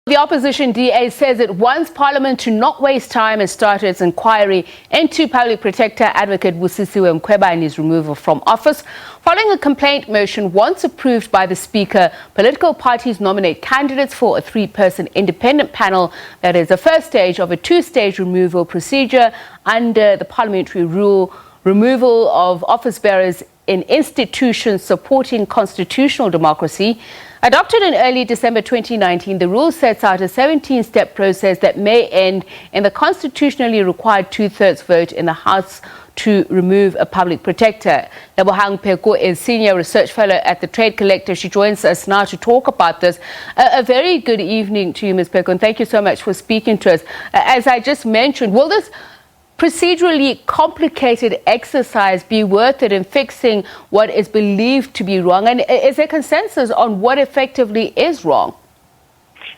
The opposition DA says it wants Parliament to not waste time and start its inquiry into Public Protector Advocate Busisiwe Mkhwebane's removal from office. Following a complaint motion once approved by the Speaker, political parties nominate candidates for a three-person independent panel that is the first stage of a two-stage removal procedure under the parliamentary rule. Removal of office bearers in institutions supporting constitutional democracy. Adopted in early December 2019, the rule sets out a 17-step process that may end in the constitutionally required two-thirds vote in the House to remove a public protector. Lebohang Pheko is Senior Research Fellow at the Trade Collective. She joins us now to talk about this. A very good evening to you, Ms. Pheko, and thank you so much for speaking to us. As I just mentioned, will this procedurally complicated exercise be worth it in fixing what is believed to be wrong? And is there consensus on what effectively is wrong?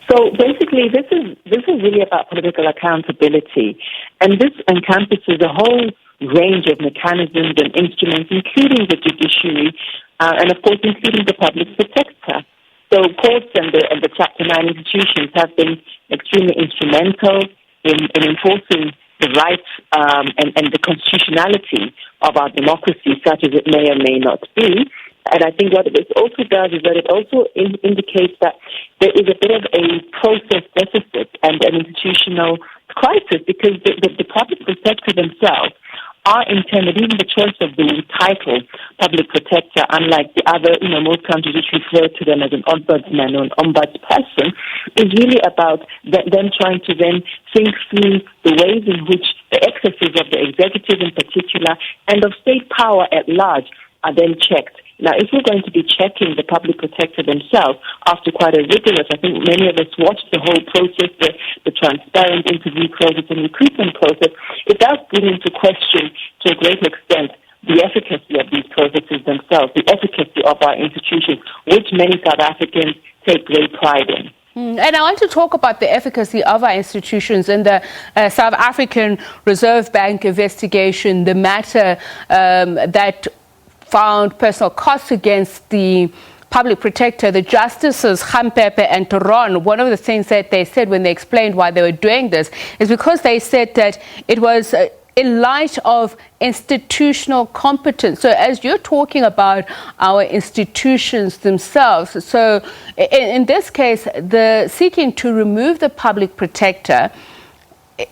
So basically, this is really about political accountability, and this encompasses a whole range of mechanisms and instruments, including the judiciary, and of course, including the public protector. So courts and the Chapter 9 institutions have been extremely instrumental in enforcing the rights and the constitutionality of our democracy, such as it may or may not be. And I think what it also does is that it also indicates that there is a bit of a process deficit and an institutional crisis, because the public protector themselves are intended, even the choice of the title, public protector, unlike the other, most countries which refer to them as an ombudsman or an ombudsperson, is really about them trying to then think through the ways in which the excesses of the executive in particular and of state power at large are then checked. Now, if we're going to be checking the public protector themselves after quite a rigorous, I think many of us watched the whole process, the transparent interview process and recruitment process, it does bring into question to a great extent the efficacy of these processes themselves, the efficacy of our institutions, which many South Africans take great pride in. And I want to talk about the efficacy of our institutions in the South African Reserve Bank investigation, the matter that found personal costs against the public protector, the justices Khampepe and Turon. One of the things that they said when they explained why they were doing this is because they said that it was in light of institutional competence. So as you're talking about our institutions themselves, so in this case, the seeking to remove the public protector,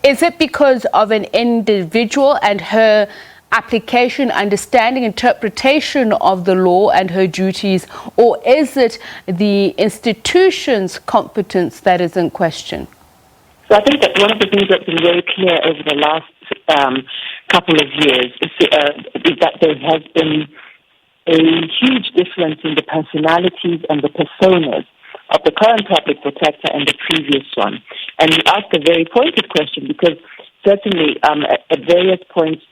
is it because of an individual and her application, understanding, interpretation of the law and her duties, or is it the institution's competence that is in question? So I think that one of the things that's been very clear over the last couple of years is that there has been a huge difference in the personalities and the personas of the current public protector and the previous one. And you ask a very pointed question, because certainly at various points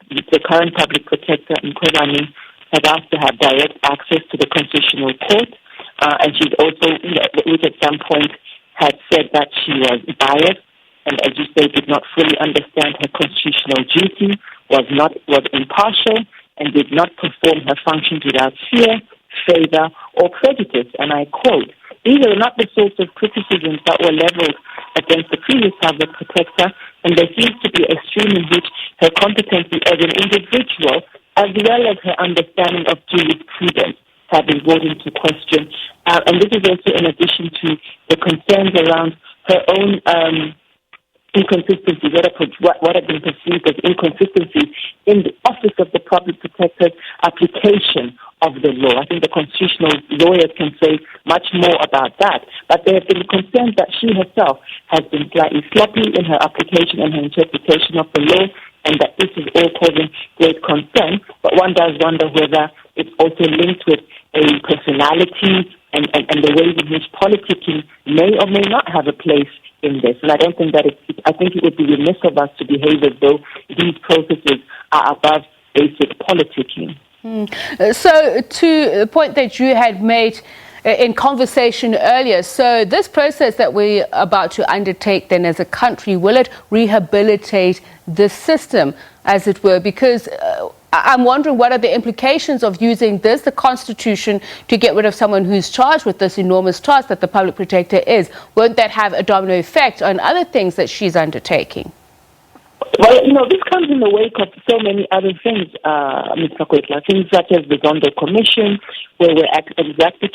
the current public protector, Mkhwebane, has asked to have direct access to the Constitutional Court, and she's also, which at some point had said that she was biased, and as you say, did not fully understand her constitutional duty, was impartial, and did not perform her functions without fear, favor, or prejudice. And I quote, "These are not the sorts of criticisms that were leveled against the previous public protector, and there seems to be a stream in which her competency as an individual, as well as her understanding of jurisprudence, have been brought into question." And this is also in addition to the concerns around her own inconsistencies, what have been perceived as inconsistencies in the office of the public protector's application of the law. I think the constitutional lawyers can say much more about that, but there have been concerns that she herself has been slightly sloppy in her application and her interpretation of the law, and that this is all causing great concern. But one does wonder whether it's also linked with a personality and the ways in which politicking may or may not have a place in this. And I don't think that I think it would be remiss of us to behave as though these processes are above basic politicking. So to the point that you had made in conversation earlier, so this process that we're about to undertake then as a country, will it rehabilitate the system, as it were? Because I'm wondering what are the implications of using the Constitution, to get rid of someone who's charged with this enormous task that the Public Protector is. Won't that have a domino effect on other things that she's undertaking? Well, this comes in the wake of so many other things, Ms. Mkhwebane, things such as the Zondo Commission, where we're exactly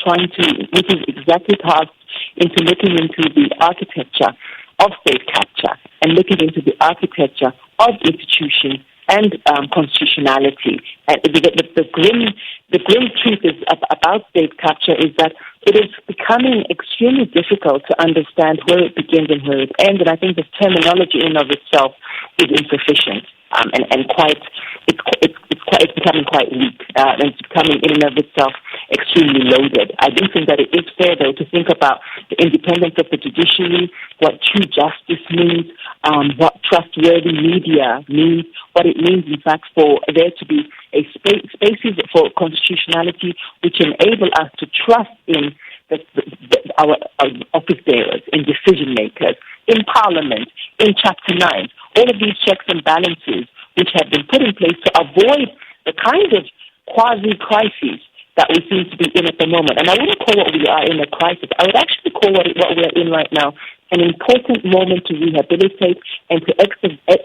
which is exactly tasked into looking into the architecture of state capture and looking into the architecture of institutions and constitutionality. And the grim truth is about state capture is that it is becoming extremely difficult to understand where it begins and where it ends. And I think this terminology in and of itself is insufficient and it's becoming quite weak and it's becoming in and of itself extremely loaded. I do think that it is fair, though, to think about the independence of the judiciary, what true justice means, what trustworthy media means, what it means, in fact, for there to be a spaces for constitutionality which enable us to trust in our office bearers, in decision makers, in Parliament, in Chapter 9, all of these checks and balances which have been put in place to avoid the kind of quasi-crises that we seem to be in at the moment. And I wouldn't call what we are in a crisis. I would actually call what we're in right now an important moment to rehabilitate and to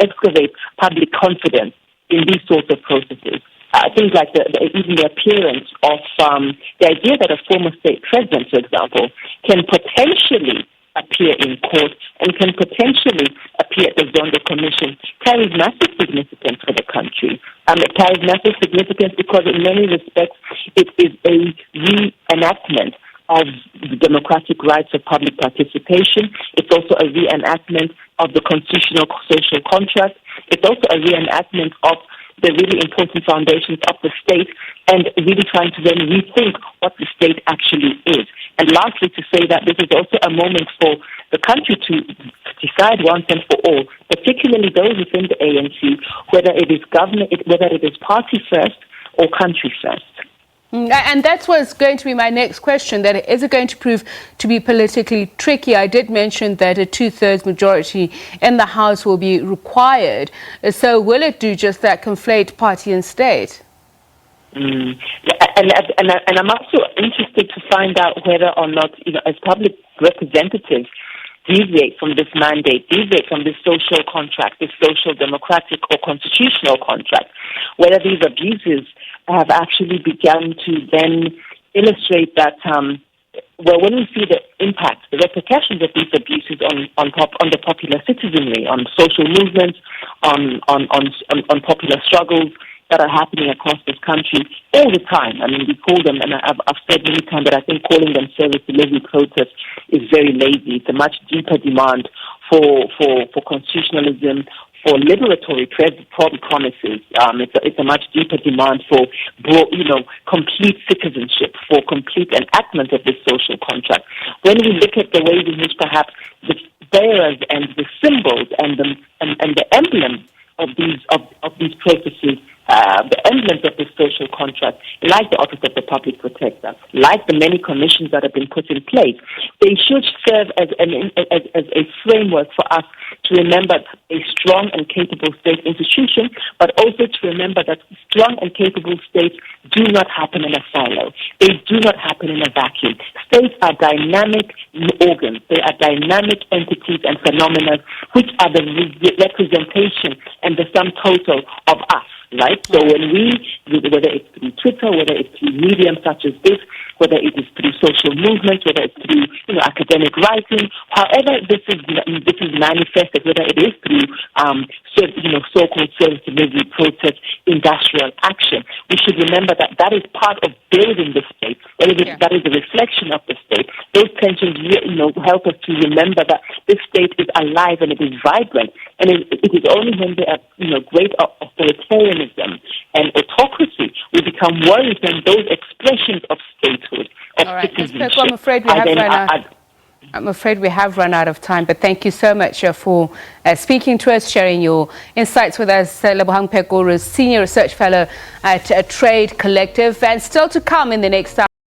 excavate public confidence in these sorts of processes. Things like even the appearance of the idea that a former state president, for example, can potentially appear in court and can potentially appear at the Zondo Commission carries massive significance for the country. It carries massive significance because in many respects it is a reenactment of the democratic rights of public participation. It's also a reenactment of the constitutional social contract. It's also a reenactment of the really important foundations of the state and really trying to then rethink what the state actually is. And lastly, to say that this is also a moment for the country to decide once and for all, particularly those within the ANC, whether it is government, whether it is party first or country first. And that was going to be my next question, that is it going to prove to be politically tricky? I did mention that a 2/3 majority in the House will be required. So will it do just that, conflate party and state? And I'm also interested to find out whether or not, as public representatives, deviate from this mandate, deviate from this social contract, this social democratic or constitutional contract, whether these abuses have actually begun to then illustrate that, when we see the impact, the repercussions of these abuses on the popular citizenry, on social movements, on popular struggles that are happening across this country all the time. I mean, we call them, and I've said many times that I think calling them service delivery protests is very lazy. It's a much deeper demand for constitutionalism, for liberatory promises. It's a much deeper demand for complete citizenship, for complete enactment of this social contract. When we look at the ways in which perhaps the bearers and the symbols and the emblems of these processes, the emblems of the social contract, like the Office of the Public Protector, like the many commissions that have been put in place, they should serve as a framework for us to remember a strong and capable state institution, but also to remember that strong and capable states do not happen in a silo. They do not happen in a vacuum. States are dynamic organs. They are dynamic entities and phenomena which are the representation and the sum total of us. Right? So when whether it's through Twitter, whether it's through mediums such as this, whether it is through social movements, whether it's through academic writing, however this is manifested, whether it is through so-called service delivery protest, industrial action, we should remember that that is part of building the state. That is a reflection of the state. Those tensions, help us to remember that this state is alive and it is vibrant, and it is only when there are great authoritarianism and autocracy we become worried when those expressions of statehood, of citizenship, I'm afraid we have run out of time, but thank you so much for speaking to us, sharing your insights with us. Lebohang Pheko is Senior Research Fellow at Trade Collective, and still to come in the next hour.